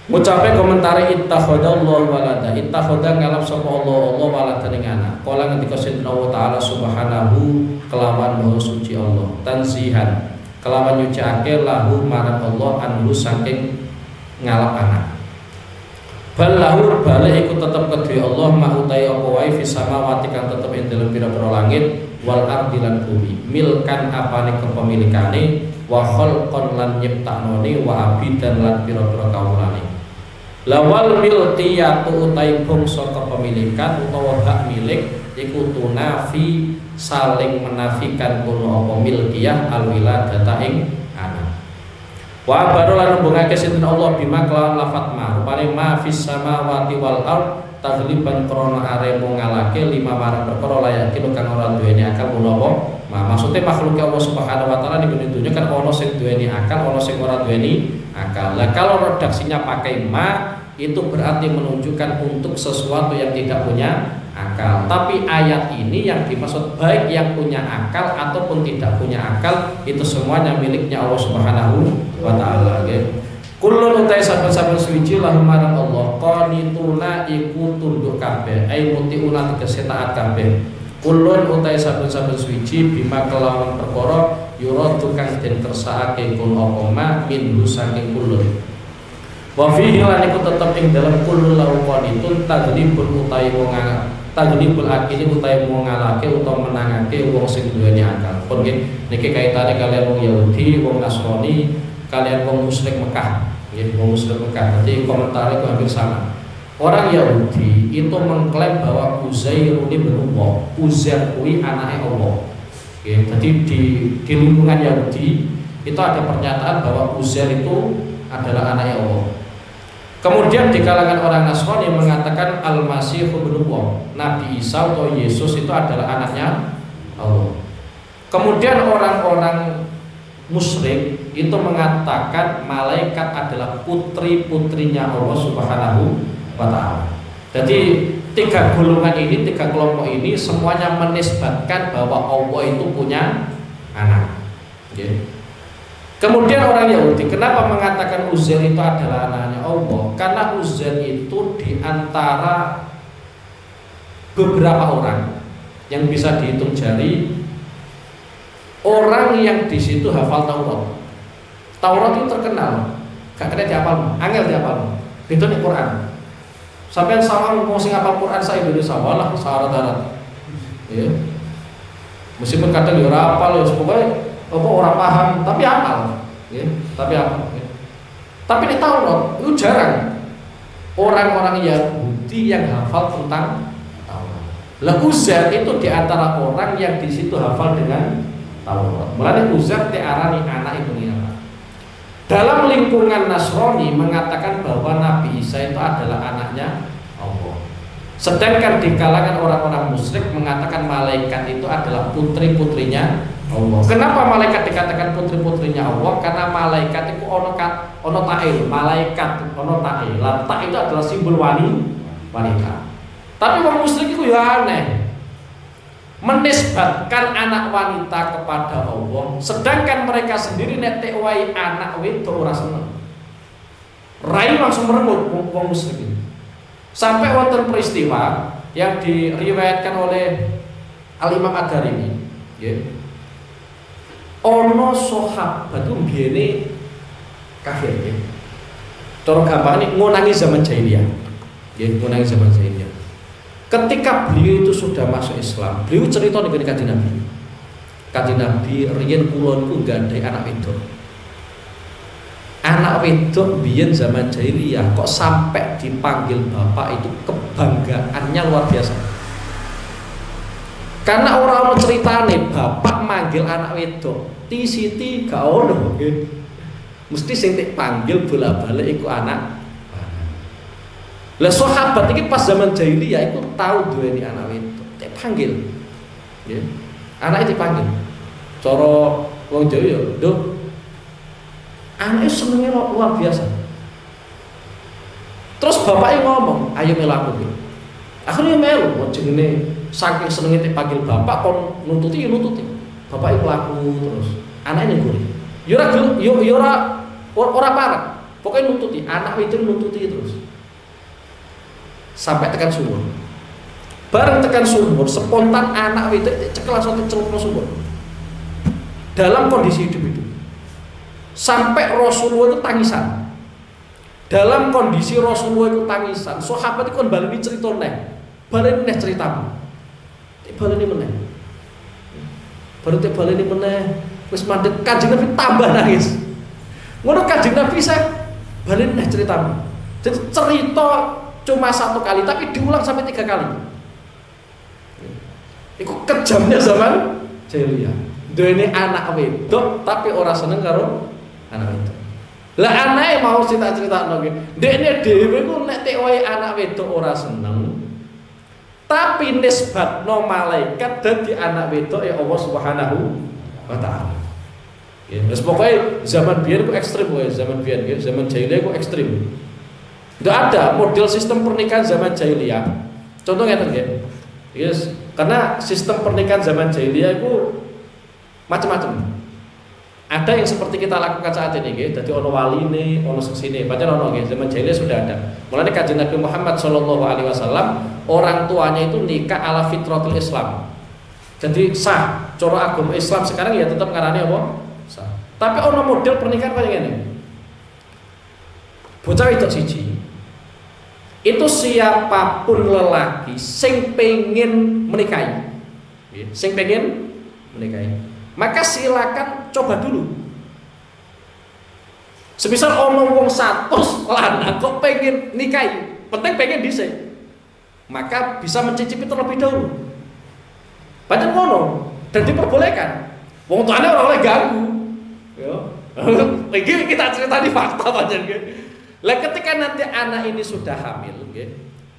Ngucape komentare ittakhadallahu walada, ittakhadha ngalap sapa Allah walada ning anak. Kala ngendika Sayyidina Allah taala subhanahu kelawan maha suci Allah, tanzihan kelawan nyucake lahu marang Allah anhu saking ngalap anak. Bal lahu balik iku tetep kedue Allah mautai apa wae fis samawati kang tetep ing dalem pira-pira langit wal ardi lan bumi, milkan apane kepemilikane wa khalqan lan nyiptaknone wa abidan lan pira-pira kawulane. Lawal milkiyatu utai bangsa kepemilikan utawa hak milik iku tunafi saling menafikan kono apa milkiyah alwiladata ing anak. Wa baru lan hubungake sinten Allah bima kelawan lafat ma rupane ma fis samawati wal ard tagliban krana aremo ngalake 5 marang perkara layak kilo kang ora duweni akal menapa. Maksudnya makhluk Allah Subhanahu wa taala di dunia kan ono sing duweni akal, ono sing ora duweni akal. Lah kalau redaksinya pakai ma itu berarti menunjukkan untuk sesuatu yang tidak punya akal. Tapi ayat ini yang dimaksud baik yang punya akal ataupun tidak punya akal itu semuanya miliknya Allah Subhanahu wa taala. Kullun utai saben-saben suci lahum marang Allah qanituna iku tunduk kabeh ai mutiuna tegese taat kabeh. Kullun utai saben-saben suci bima kelawan perkara yuradu kang den kersakake kun apa ma min saking kullun. Wa fihi lan iku tetep ing dalem kullun lahu qanitun taglibul utai wong taglibul akili utai wong ngalake utawa menangake wong sing duweni akal. Pun niki kaitane kalian wong Yahudi, wong Nasrani, kalian wong musyrik Mekah. Nggih, wong musyrik Mekah. Jadi komentarnya itu hampir sama. Orang Yahudi itu mengklaim bahwa Uzair ibnu Allah, Uzair kuwi anake Allah. Jadi di lingkungan Yahudi itu ada pernyataan bahwa Uzair itu adalah anaknya Allah. Kemudian di kalangan orang Nasrani mengatakan Al-Masih ibnu Allah, Nabi Isa atau Yesus itu adalah anaknya Allah. Kemudian orang-orang musyrik itu mengatakan malaikat adalah putri-putrinya Allah Subhanahu wa ta'ala. Jadi 3 golongan ini, 3 kelompok ini semuanya menisbatkan bahwa Allah itu punya anak. Kemudian orang Yahudi kenapa mengatakan Uzair itu adalah anaknya Allah? Karena Uzair itu diantara beberapa orang yang bisa dihitung jari orang yang di situ hafal Taurat. Taurat itu terkenal, gak kena dihafal, angel dihafal. Itu di Quran. Sampai sama mau sing hafal Quran saya Indonesia walah syarat-syarat. Ya. Meskipun kadang ya ora hafal ya pokoknya apa orang paham tapi hafal. Ya, tapi hafal. Ya. Tapi di Taurat itu jarang orang-orang Yahudi yang hafal tentang Taurat. Lah Uzair itu di antara orang yang di situ hafal dengan Taurat. Mulane Uzair diarani anak itu ya. Dalam lingkungan Nasrani mengatakan bahwa Nabi Isa itu adalah anaknya Allah. Sedangkan di kalangan orang-orang musyrik mengatakan malaikat itu adalah putri-putrinya Allah. Kenapa malaikat dikatakan putri-putrinya Allah? Karena malaikat itu ono ta'il, malaikat ono ta'il. Ta itu adalah simbol wanita. Tapi orang musyrik itu ya aneh. Menisbatkan anak wanita kepada Allah, sedangkan mereka sendiri nek tekwai anak wedok ora seneng. Rai langsung merengut wong musyrik ini. Sampai wonten peristiwa yang diriwayatkan oleh Al-Imam Ad-Darimi, nggih. Ono sahabat ku mbiyene kafir nggih. Cara gampangane ngonangi zaman jahiliyah. Nggih, ngonangi zaman jahiliyah. Ketika beliau itu sudah masuk Islam, beliau cerita dengan Kanjeng Nabi. Kanjeng Nabi, riyen kula niku gandeng anak wedok. Anak wedok biyen zaman jahiliyah kok sampai dipanggil bapak itu kebanggaannya luar biasa. Karena orang ceritane bapak manggil anak wedok, ti siti gak ono nggih. Mesti sing panggil bola-balik iku anak. Lah sahabat iki pas zaman jahiliyah iku tahu duweni anak wedok, dipanggil. Nggih. Anake dipanggil. Cara wong Jawa ya, "Nduk, anaknya senengnya luar biasa." Terus bapaknya ngomong, "Ayo melu aku." Akhirnya melu, mau jenenge saking senengnya dipanggil bapak kon nuntuti. Bapaknya melaku terus. Anaknya ngguri. Ya ora parek. Pokoknya nuntuti, anak itu nuntuti terus. Sampai tekan sumur. Bareng tekan sumur, spontan anak itu cekel langsung dicelupno sumur. Dalam kondisi hidup itu. Sampai Rasulullah itu tangisan. Dalam kondisi Rasulullah itu tangisan, sahabat itu kan baleni cerita neh. Baleni neh ceritamu. Baleni meneh. Baru baleni meneh, wis mandek Kanjeng Nabi tambah nangis. Ngono Kanjeng Nabi saya baleni neh ceritamu. Jadi cerita cuma satu kali tapi diulang sampai 3 kali. Iku kejamnya zaman jahiliyah. Duweni anak wedok tapi ora seneng karo anak wedok. Lah anake mau cerita-critakno nggih. Dekne dhewe ku nek tek wae anak wedok ora seneng. Tapi nisbatno malaikat dadi anak wedok ya Allah Subhanahu wa taala. Ya, wis pokoke zaman biyen ku ekstrem wae, zaman biyen nggih, zaman jahiliyah ku ekstrem. Enggak ada model sistem pernikahan zaman jahiliyah. Contoh ngeten nggih. Yes, karena sistem pernikahan zaman jahiliyah itu macam-macam. Ada yang seperti kita lakukan saat ini, gitu. Jadi ono waline, ono seksine, padahal ono gitu. Zaman jahiliyah sudah ada. Mulanya Kanjeng Nabi Muhammad SAW, orang tuanya itu nikah ala fitratul Islam. Jadi sah. Cara agama Islam sekarang ya tetap ngarani apa? Sah. Tapi ono model pernikahan kayak gini. Bocah wedok siji. Itu siapapun lelaki sing pengen menikahi, sing pengen menikahi. Maka silakan coba dulu. Semisal omong wong 100 lanang kok pengen nikahi, penting pengen dhisik. Maka bisa mencicipi terlebih dahulu. Padahal ngono dan diperbolehkan. Wong tuane ora oleh ganggu. Ya. Lagi kita cerita di fakta pancen nggih. Lah ketika nanti anak ini sudah hamil nggih.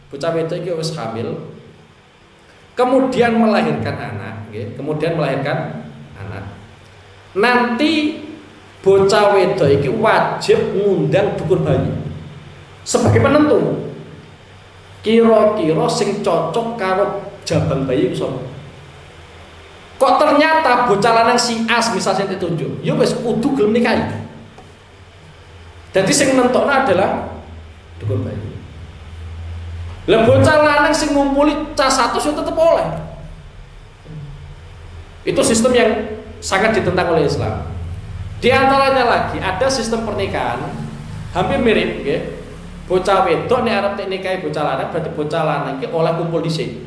Bocah wedok iki wis hamil. Kemudian melahirkan anak nggih, kemudian melahirkan anak. Nanti bocah wedok iki wajib ngundang dukun bayi sebagai penentu. Kira-kira sing cocok karo jabang bayi ku sapa? Kok ternyata bocah lanang si A misal sing ditunjuk, ya wis kudu gelem nikahi. Jadi sing nentokno adalah dukun bayi. Lah bocah lanang sing ngumpuli cah 100 yo tetep oleh. Itu sistem yang sangat ditentang oleh Islam. Di antaranya lagi ada sistem pernikahan hampir mirip nggih. Bocah wedok nek arep nikahi bocah lanang berarti bocah lanang iki oleh kumpul dhisik.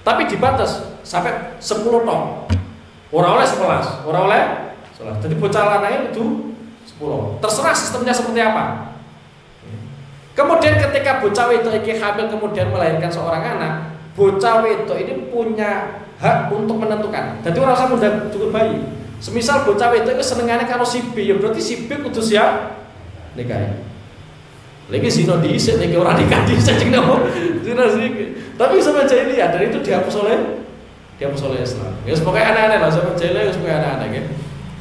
Tapi dibatas sampai 10 tok. Ora oleh 11, ora oleh 11. Jadi bocah lanangnya kudu 10. Terserah sistemnya seperti apa. Kemudian ketika bocah wedok iki hamil kemudian melahirkan seorang anak, bocah wedok ini punya hak untuk menentukan. Jadi orang usah ngundang dukun bayi. Semisal bocah wedok itu senengane karo si B, ya berarti si B kudu siap nikahi. Lagi zina dhisik nek ora nikah dhisik jeneng apa? Zina sih. Tapi sama jahiliyah dan itu dihapus oleh Islam. Ya sebagai aneh-aneh lah sama jahiliyah sebagai aneh-aneh kan.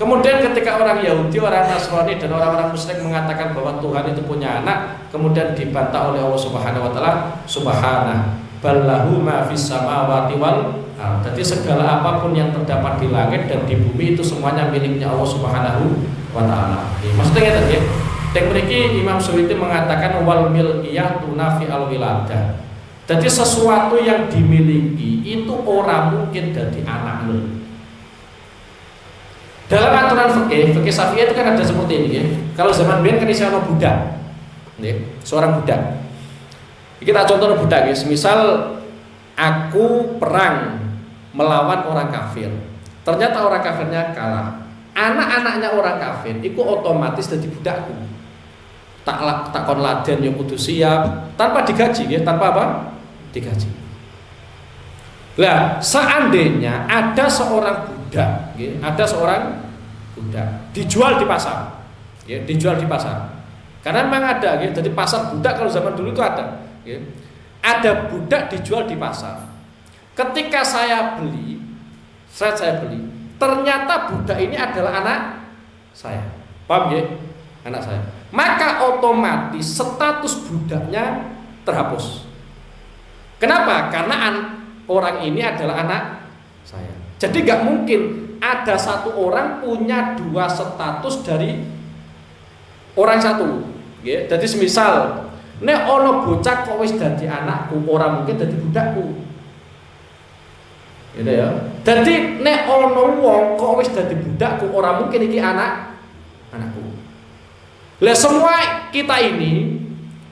Kemudian ketika orang Yahudi, orang Nasrani dan orang-orang musyrik mengatakan bahwa Tuhan itu punya anak, kemudian dibantah oleh Allah Subhanahu wa taala, subhana ballahu ma fis samawati wal ardh. Jadi segala apapun yang terdapat di langit dan di bumi itu semuanya miliknya Allah Subhanahu wa taala. Maksudnya ngeten nggih. Tek mriki Imam Suyuti mengatakan wal milkiyah tunafi al wiladah. Jadi sesuatu yang dimiliki itu orang mungkin dari anak lu. Dalam aturan fikih Syafi'i itu kan ada seperti ini ya. Kalau zaman biyen kan isih ana budak. Nggih, seorang budak. Kita contoh budak ya, semisal aku perang melawan orang kafir. Ternyata orang kafirnya kalah. Anak-anaknya orang kafir itu otomatis jadi budakku. Tak kon laden yang kudu siap tanpa digaji ya, tanpa apa? Digaji. Lah, seandainya ada seorang budak, ya, ada seorang budak dijual di pasar, ya, dijual di pasar. Karena memang ada, ya, jadi pasar budak kalau zaman dulu itu ada, ya. Ada budak dijual di pasar. Ketika saya beli, ternyata budak ini adalah anak saya, paham ya? Anak saya. Maka otomatis status budaknya terhapus. Kenapa? Karena orang ini adalah anak saya. Jadi gak mungkin ada satu orang punya dua status dari orang satu. Ya, jadi semisal nek ono bocah kok wis dadi anakku, orang mungkin dadi budakku. Gitu ya. Jadi nek ono wong kok wis dadi budakku, orang mungkin iki anakku. Lah semua kita ini,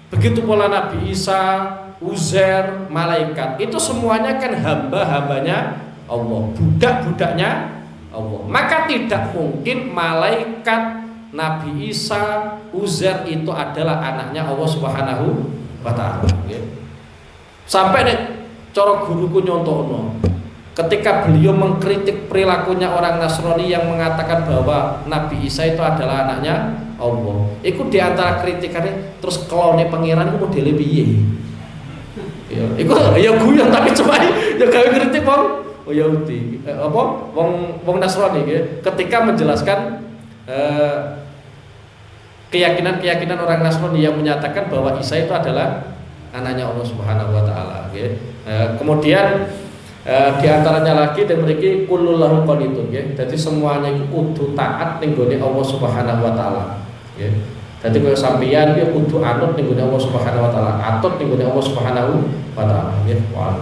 begitu pula Nabi Isa, Uzair, malaikat, itu semuanya kan hamba-hambanya Allah, budak-budaknya Allah. Maka tidak mungkin malaikat, Nabi Isa, Uzair itu adalah anaknya Allah Subhanahu wa ta'ala. Sampai nek cara guruku nyontono, ketika beliau mengkritik perilakunya orang Nasrani yang mengatakan bahwa Nabi Isa itu adalah anaknya Allah, itu diantara kritikannya terus kelone pangeran itu modele piye? Ya, itu ya guyon tapi cuma ya gawe kritik wong Yahudi, wong Nasrani ya, ketika menjelaskan keyakinan orang Nasrani yang menyatakan bahwa Isa itu adalah anaknya Allah Subhanahu wa taala, ya. Kemudian di antaranya lagi dan memiliki kulullahu qanitun, ya. Jadi semuanya itu kudu taat ning gone Allah Subhanahu wa taala, ya. Jadi kalau sampeyan ya kudu anut ning gone Allah Subhanahu wa taala, atut ning gone Allah Subhanahu wa taala, ya. Wa